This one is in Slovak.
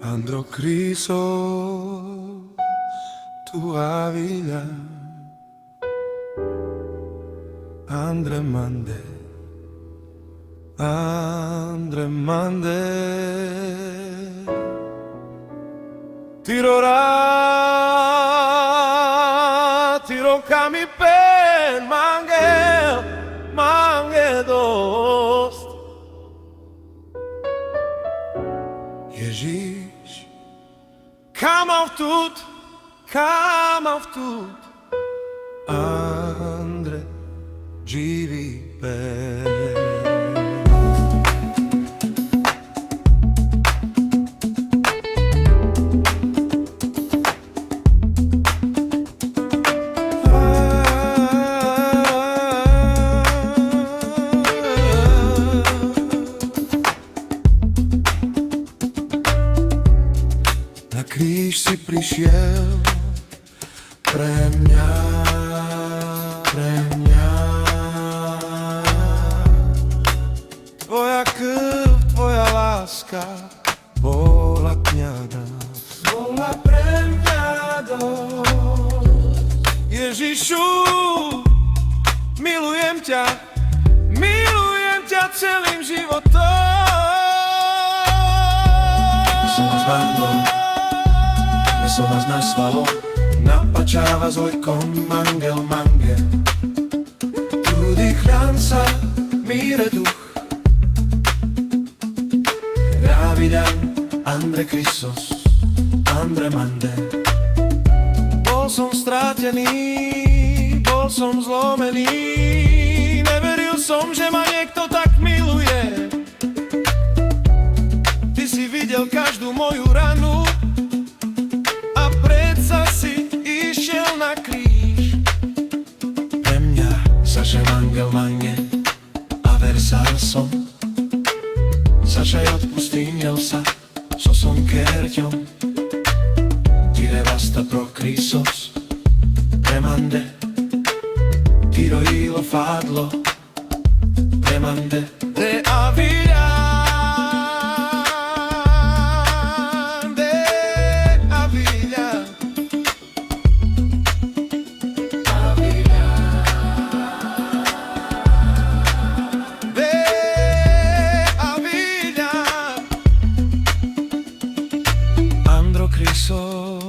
Andro Criso, tua villa, Andre Mande, Andre Mande, tiro kami pen mange dost. Ježíš, kam auf tut, Andre živí pen. Na kríž si prišiel pre mňa. Tvoja krv, tvoja láska bola kňada, bola pre mňa dosť. Ježišu, milujem ťa celým životom. Som vás nazvalo, napačáva s ojkom mangel. Tudy chránca, míre duch, Rávidan, Andre Krisos, Andre Mande. Bol som strátený, bol som zlomený, neveril som, že ma niekto tak miluje. Ty si videl každú moju ranu, na kríž. Pre mňa Saša mangel a versal som. Saša odpustínil sa so som kerťom. Tire basta pro Krisos, premande, tiro ilo fadlo, premande, de avila. Criso.